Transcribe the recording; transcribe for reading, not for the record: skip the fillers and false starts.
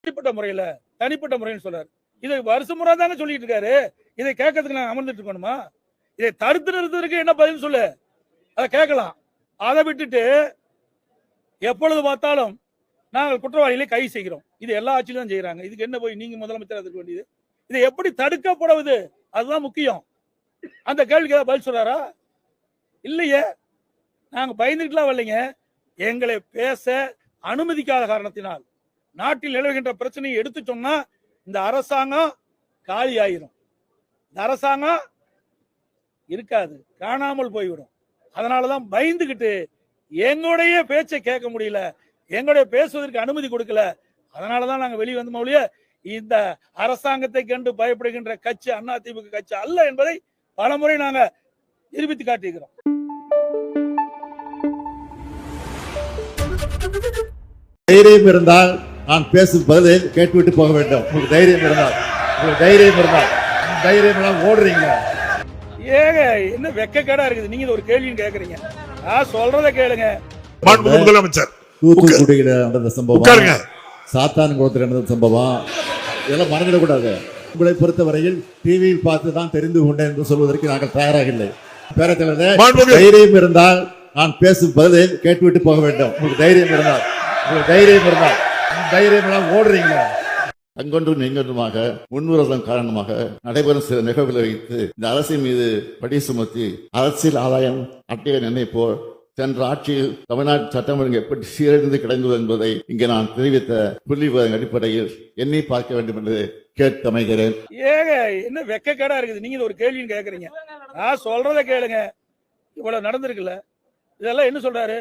தனிப்பட்ட முறைன்னு சொல்றாரு. இதை வருஷம் முறை தானே சொல்லிட்டு இருக்காரு. இதை கேட்கறதுக்கு நான் அமர்ந்துட்டு இருக்கணுமா? இதை தடுத்து நிறுத்துறதுக்கு என்ன பதில் சொல்லு, அதை கேட்கலாம். அதை விட்டுட்டு எப்பொழுது பார்த்தாலும் நாங்கள் குற்றவாளிகளை கைது செய்கிறோம். இது எல்லா ஆட்சியிலும் தான் செய்யறாங்க. இதுக்கு என்ன போய் நீங்க முதலமைச்சர் இருக்க வேண்டியது? இதை எப்படி தடுக்கப்படுவது, அதுதான் முக்கியம். அந்த கேள்விக்கு ஏதாவது பதில் சொல்றாரா? இல்லையே. நாங்க பயந்துட்டுலாம் வரலைங்க. எங்களை பேச அனுமதிக்காத காரணத்தினால் நாட்டில் நிலவுகின்ற பிரச்சனையை எடுத்து சொன்னா இந்த அரசாங்கம் காலி ஆயிரும். இந்த அரசாங்கம் இருக்காது, காணாமல் போய்விடும். அதனாலதான் பயந்துகிட்டு எங்களுடைய பேச்சை கேட்க முடியல, எங்களுடைய பேசுவதற்கு அனுமதி கொடுக்கல. அதனாலதான் நாங்க வெளியே வந்த மொழிய இந்த அரசாங்கத்தை கண்டு பயப்படுகின்ற கட்சி அதிமுக கட்சி அல்ல என்பதை பலமுறை நாங்க நிரூபித்து காட்டியிருக்கிறோம். தைரியம் இருந்தால் நான் பேசும் பதிலை கேட்டுவிட்டு போக வேண்டும். உங்களுக்கு தைரியம் இருந்தால் தைரியம் ஓடுறீங்க. ஏங்க என்ன வெக்கக்கேடா இருக்குது. நீங்க ஒரு கேள்வின்னு கேக்குறீங்க. நான் சொல்றத கேளுங்க. முதலமைச்சர் தூத்துக்குடியில நடந்த சம்பவம், சாத்தான்குளத்தில் நடந்த சம்பவம், இதெல்லாம் மறந்துடக்கூடாது. உங்களை பொறுத்தவரையில் டிவியில் பார்த்து தான் தெரிந்து கொண்டேன் என்று சொல்வதற்கு நாங்கள் தயாராக இல்லை. பேரத்தலைவரே, தைரியம் இருந்தால் நான் பேசும் பதிலை கேட்டுவிட்டு போக வேண்டும். உங்களுக்கு தைரியம் ஓடுறீங்க. அங்கொன்றும் இங்கொன்றுமாக முன்விரோதம் காரணமாக நடைபெறும் சில நிகழ்வுகளை வைத்து இந்த அரசின் மீது படி சுமத்தி அரசியல் ஆதாயம் அட்டைய நினைப்போர் சென்ற ஆட்சியில் தமிழ்நாட்டு சட்டம் ஒழுங்கு எப்படி சீரழிந்து கிடந்தது என்பதை இங்கே நான் தெரிவித்த புள்ளி விவரங்கள் அடிப்படையில் எண்ணி பார்க்க வேண்டும் என்று கேட்டு அமைகிறேன். ஏங்க என்ன வெக்கக்கேடா இருக்குது. நீங்க ஒரு கேள்வின்னு கேக்குறீங்க. நான் சொல்றத கேளுங்க. இவ்வளவு நடந்திருக்குல்ல, இதெல்லாம் என்ன சொல்றாரு?